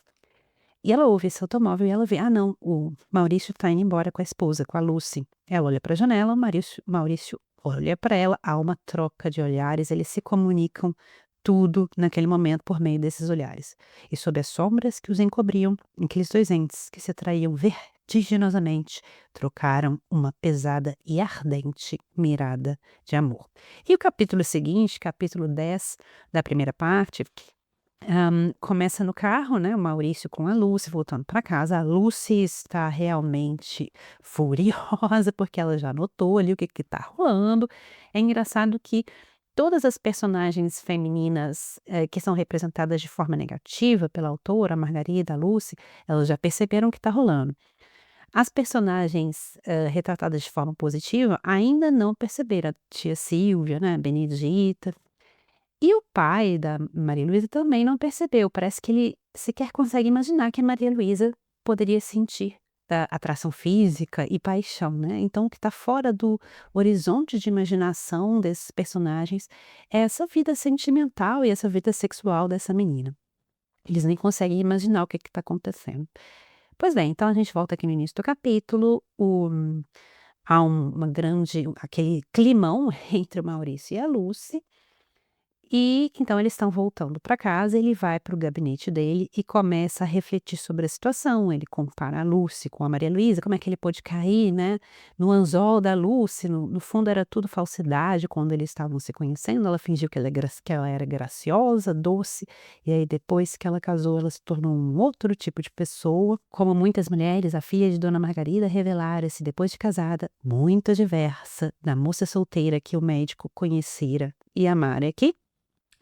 E ela ouve esse automóvel e ela vê: "Ah não, o Maurício está indo embora com a esposa, com a Lucy". Ela olha para a janela, o Maurício olha para ela, há uma troca de olhares, eles se comunicam tudo naquele momento por meio desses olhares. E sob as sombras que os encobriam, aqueles 2 entes que se atraíam vertiginosamente, trocaram uma pesada e ardente mirada de amor. E o capítulo seguinte, capítulo 10 da primeira parte, começa no carro, né, o Maurício com a Lucy voltando para casa. A Lucy está realmente furiosa, porque ela já notou ali o que está rolando. É engraçado que todas as personagens femininas, que são representadas de forma negativa pela autora, a Margarida, a Lucy, elas já perceberam o que está rolando. As personagens, retratadas de forma positiva ainda não perceberam, a tia Silvia, né, a Benedita. E o pai da Maria Luísa também não percebeu, parece que ele sequer consegue imaginar que a Maria Luísa poderia sentir atração física e paixão, né, então o que está fora do horizonte de imaginação desses personagens é essa vida sentimental e essa vida sexual dessa menina. Eles nem conseguem imaginar o que está acontecendo. Pois bem, então a gente volta aqui no início do capítulo, há uma grande aquele climão entre o Maurício e a Lucy, e então eles estão voltando para casa, ele vai para o gabinete dele e começa a refletir sobre a situação. Ele compara a Lucy com a Maria Luísa, como é que ele pôde cair, né, no anzol da Lucy, no fundo era tudo falsidade quando eles estavam se conhecendo, ela fingiu que ela era graciosa, doce, e aí depois que ela casou ela se tornou um outro tipo de pessoa. Como muitas mulheres, a filha de Dona Margarida revelara-se depois de casada, muito diversa da moça solteira que o médico conhecera e amara. Aqui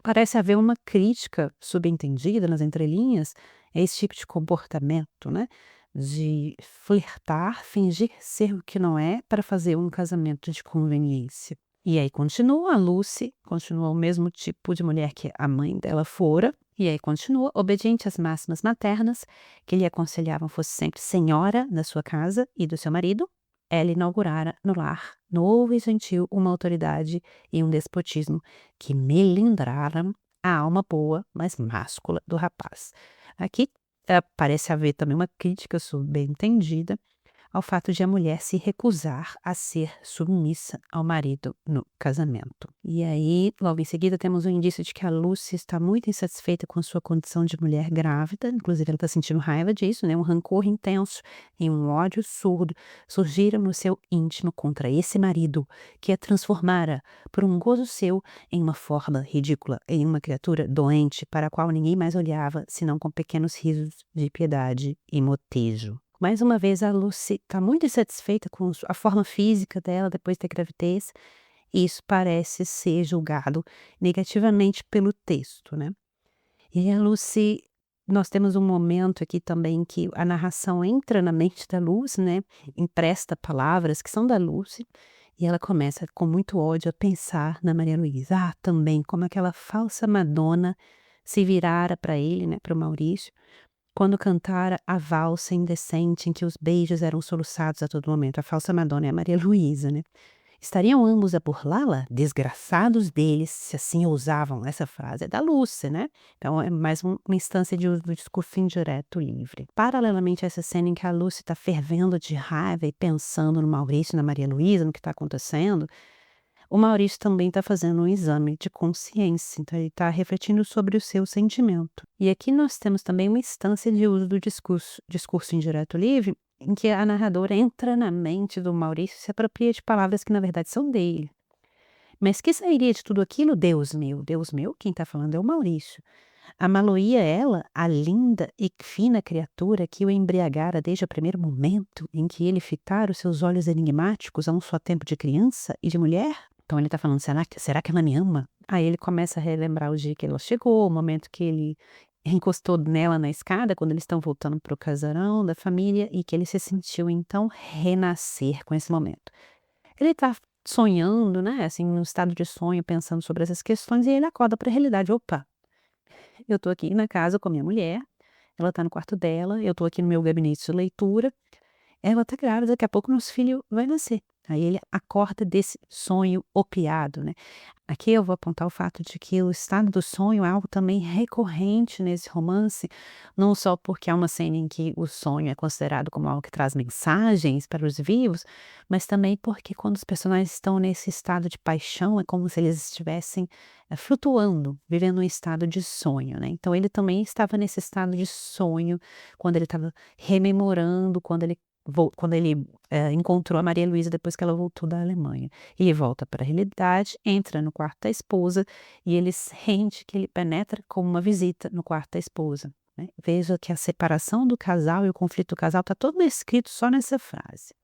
parece haver uma crítica subentendida nas entrelinhas a esse tipo de comportamento, né, de flertar, fingir ser o que não é para fazer um casamento de conveniência. E aí continua, a Lucy continua o mesmo tipo de mulher que a mãe dela fora, e aí continua obediente às máximas maternas que lhe aconselhavam fosse sempre senhora da sua casa e do seu marido. ela inaugurara no lar novo e gentil uma autoridade e um despotismo que melindraram a alma boa, mas máscula do rapaz. Aqui parece haver também uma crítica subentendida ao fato de a mulher se recusar a ser submissa ao marido no casamento. E aí, logo em seguida, temos um indício de que a Lucy está muito insatisfeita com sua condição de mulher grávida, inclusive ela está sentindo raiva disso, né? Um rancor intenso e um ódio surdo surgiram no seu íntimo contra esse marido, que a transformara, por um gozo seu, em uma forma ridícula, em uma criatura doente para a qual ninguém mais olhava, senão com pequenos risos de piedade e motejo. Mais uma vez, a Lucy está muito insatisfeita com a forma física dela depois da gravidez, e isso parece ser julgado negativamente pelo texto, né. E aí a Lucy nós temos um momento aqui também que a narração entra na mente da Lucy, né, empresta palavras que são da Lucy, e ela começa com muito ódio a pensar na Maria Luísa. Também como aquela falsa Madonna se virara para ele, né, para o Maurício, quando cantara a valsa indecente em que os beijos eram soluçados a todo momento. A falsa Madonna é a Maria Luísa, né. Estariam ambos a burlá-la? Desgraçados deles, se assim ousavam. Essa frase é da Lúcia, né. Então é mais uma instância de uso do discurso indireto livre. Paralelamente a essa cena em que a Lúcia está fervendo de raiva e pensando no Maurício e na Maria Luísa, no que está acontecendo, o Maurício também está fazendo um exame de consciência, então ele está refletindo sobre o seu sentimento. E aqui nós temos também uma instância de uso do discurso indireto livre, em que a narradora entra na mente do Maurício e se apropria de palavras que na verdade são dele. Mas que sairia de tudo aquilo? Deus meu, quem está falando é o Maurício. Amá-lo-ia ela, a linda e fina criatura que o embriagara desde o primeiro momento em que ele fitara os seus olhos enigmáticos a um só tempo de criança e de mulher? Então ele está falando, será que ela me ama? Aí ele começa a relembrar o dia que ela chegou, o momento que ele encostou nela na escada, quando eles estão voltando para o casarão da família, e que ele se sentiu então renascer com esse momento. Ele está sonhando, né, assim, num estado de sonho, pensando sobre essas questões, e ele acorda para a realidade. Opa, eu tô aqui na casa com a minha mulher, ela tá no quarto dela, eu tô aqui no meu gabinete de leitura, ela tá grávida, daqui a pouco nosso filho vai nascer. Aí ele acorda desse sonho opiado, né. Aqui eu vou apontar o fato de que o estado do sonho é algo também recorrente nesse romance, não só porque é uma cena em que o sonho é considerado como algo que traz mensagens para os vivos, mas também porque quando os personagens estão nesse estado de paixão, é como se eles estivessem, flutuando, vivendo um estado de sonho, né. Então ele também estava nesse estado de sonho, quando ele estava rememorando, quando ele encontrou a Maria Luísa depois que ela voltou da Alemanha. Ele volta para a realidade, entra no quarto da esposa e ele sente que ele penetra como uma visita no quarto da esposa, né. Veja que a separação do casal e o conflito do casal está todo escrito só nessa frase.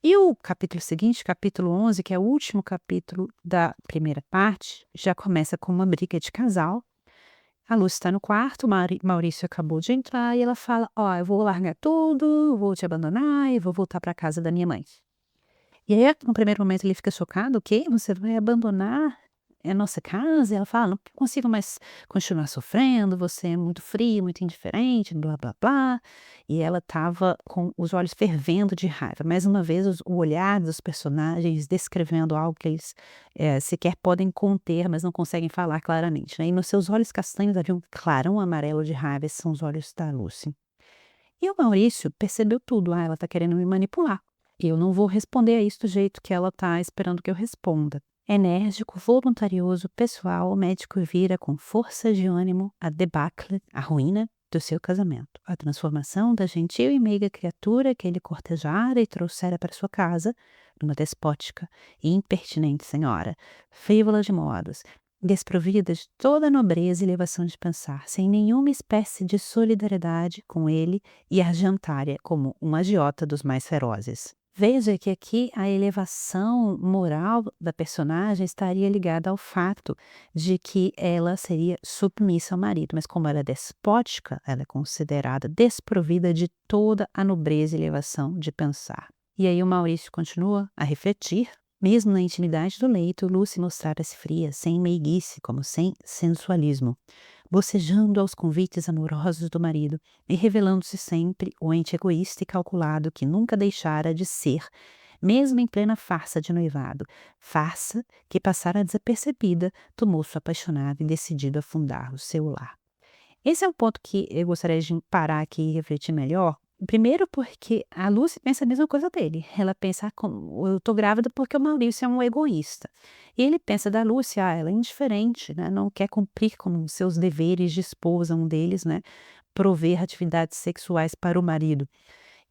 E o capítulo seguinte, capítulo 11, que é o último capítulo da primeira parte, já começa com uma briga de casal. A Lúcia está no quarto, o Maurício acabou de entrar e ela fala: "Ó, eu vou largar tudo, vou te abandonar e vou voltar para casa da minha mãe". E aí, no primeiro momento, ele fica chocado: "O quê? Você vai abandonar a nossa casa?" E ela fala: "Não consigo mais continuar sofrendo, você é muito frio, muito indiferente, blá-blá-blá". E ela estava com os olhos fervendo de raiva. Mais uma vez, o olhar dos personagens descrevendo algo que eles, sequer podem conter, mas não conseguem falar claramente, né. E nos seus olhos castanhos havia um clarão amarelo de raiva, esses são os olhos da Lucy. E o Maurício percebeu tudo: ela está querendo me manipular. Eu não vou responder a isso do jeito que ela está esperando que eu responda". Enérgico, voluntarioso, pessoal, o médico vira com força de ânimo a debacle, a ruína do seu casamento, a transformação da gentil e meiga criatura que ele cortejara e trouxera para sua casa, numa despótica e impertinente senhora, frívola de modos, desprovida de toda a nobreza e elevação de pensar, sem nenhuma espécie de solidariedade com ele e argentária como um agiota dos mais ferozes. Veja que aqui a elevação moral da personagem estaria ligada ao fato de que ela seria submissa ao marido, mas como ela é despótica, ela é considerada desprovida de toda a nobreza e elevação de pensar. E aí o Maurício continua a refletir. Mesmo na intimidade do leito, Lucy mostrara-se fria, sem meiguice, como sem sensualismo, bocejando aos convites amorosos do marido e revelando-se sempre o ente egoísta e calculado que nunca deixara de ser, mesmo em plena farsa de noivado, farsa que passara desapercebida do moço apaixonado e decidido a fundar o seu lar. Esse é um ponto que eu gostaria de parar aqui e refletir melhor. Primeiro porque a Lucy pensa a mesma coisa dele. Ela pensa: eu tô grávida porque o Maurício é um egoísta. E ele pensa da Lucy: ela é indiferente, né? Não quer cumprir com os seus deveres de esposa, um deles, né? Prover atividades sexuais para o marido.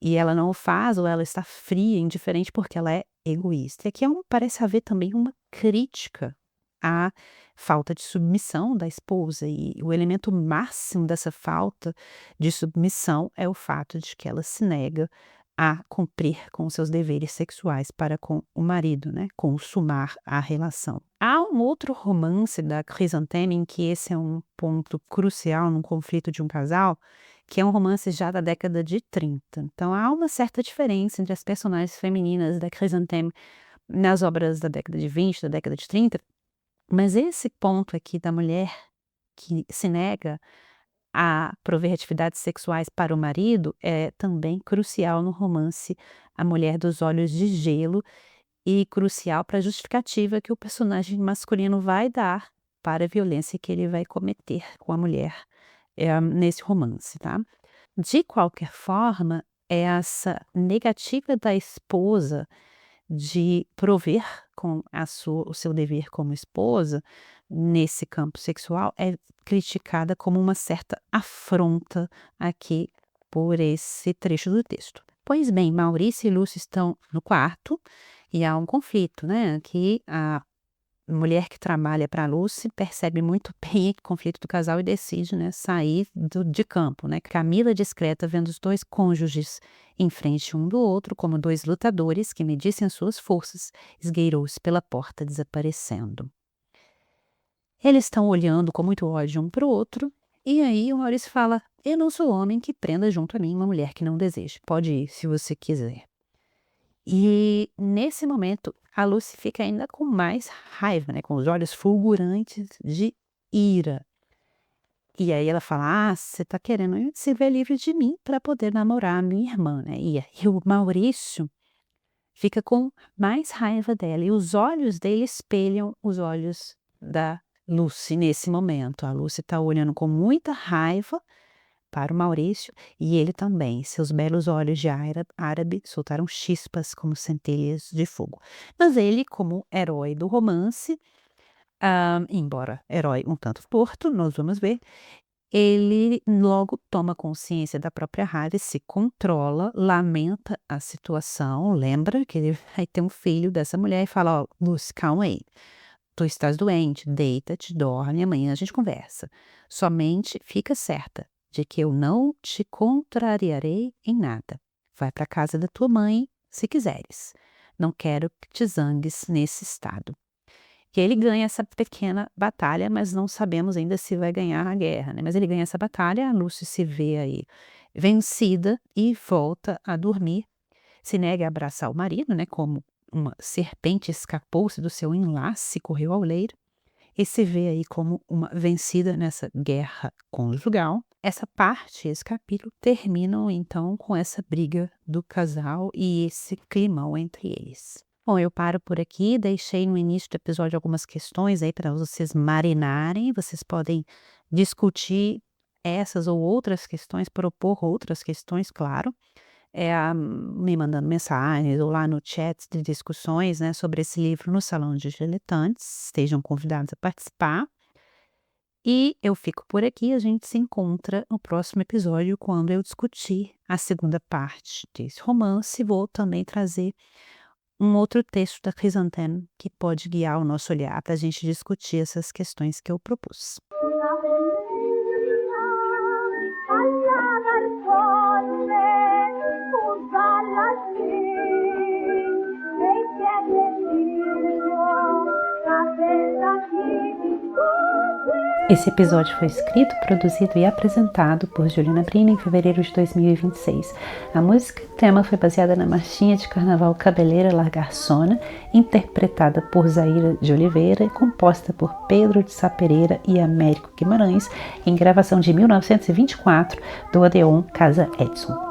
E ela não o faz, ou ela está fria, indiferente, porque ela é egoísta. E aqui parece haver também uma crítica à falta de submissão da esposa, e o elemento máximo dessa falta de submissão é o fato de que ela se nega a cumprir com os seus deveres sexuais para com o marido, né, consumar a relação. Há um outro romance da Chrysantheme em que esse é um ponto crucial num conflito de um casal, que é um romance já da década de 30. Então há uma certa diferença entre as personagens femininas da Chrysantheme nas obras da década de 20, da década de 30, mas esse ponto aqui da mulher que se nega a prover atividades sexuais para o marido é também crucial no romance A Mulher dos Olhos de Gelo, e crucial para a justificativa que o personagem masculino vai dar para a violência que ele vai cometer com a mulher nesse romance, tá? De qualquer forma, essa negativa da esposa de prover com o seu dever como esposa nesse campo sexual é criticada como uma certa afronta aqui por esse trecho do texto. Pois bem, Maurício e Lúcio estão no quarto e há um conflito, né? Que a mulher que trabalha para a Lucy percebe muito bem o conflito do casal e decide, né, sair de campo, né? Camila, discreta, vendo os dois cônjuges em frente um do outro, como dois lutadores que medissem as suas forças, esgueirou-se pela porta, desaparecendo. Eles estão olhando com muito ódio um para o outro, e aí o Maurício fala: eu não sou homem que prenda junto a mim uma mulher que não deseja. Pode ir, se você quiser. E nesse momento a Lucy fica ainda com mais raiva, né, com os olhos fulgurantes de ira. E aí ela fala: você tá querendo se ver livre de mim para poder namorar a minha irmã, né? E aí o Maurício fica com mais raiva dela, e os olhos dele espelham os olhos da Lucy nesse momento. A Lucy tá olhando com muita raiva para o Maurício, e ele também. Seus belos olhos de árabe soltaram chispas como centelhas de fogo. Mas ele, como herói do romance, embora herói um tanto torto, nós vamos ver, ele logo toma consciência da própria raiva, se controla, lamenta a situação, lembra que ele vai ter um filho dessa mulher e fala: ó, Lúcia, calma aí, tu estás doente, deita-te, dorme, amanhã a gente conversa. Somente fica certa de que eu não te contrariarei em nada. Vai para casa da tua mãe, se quiseres. Não quero que te zangues nesse estado. Que ele ganha essa pequena batalha, mas não sabemos ainda se vai ganhar a guerra, né? Mas ele ganha essa batalha, a Lucy se vê aí vencida e volta a dormir. Se nega a abraçar o marido, né? Como uma serpente escapou-se do seu enlace e correu ao leiro. E se vê aí como uma vencida nessa guerra conjugal. Essa parte, esse capítulo, terminam então com essa briga do casal e esse climão entre eles. Bom, eu paro por aqui, deixei no início do episódio algumas questões aí para vocês marinarem. Vocês podem discutir essas ou outras questões, propor outras questões, claro. Me mandando mensagens ou lá no chat de discussões, né, sobre esse livro no Salão de Diletantes. Estejam convidados a participar. E eu fico por aqui, a gente se encontra no próximo episódio quando eu discutir a segunda parte desse romance. Vou também trazer um outro texto da Chrysantheme que pode guiar o nosso olhar para a gente discutir essas questões que eu propus. Esse episódio foi escrito, produzido e apresentado por Juliana Brina em fevereiro de 2026. A música tema foi baseada na marchinha de carnaval Cabeleira Largaçona, interpretada por Zaira de Oliveira e composta por Pedro de Sá Pereira e Américo Guimarães, em gravação de 1924 do Odeon Casa Edson.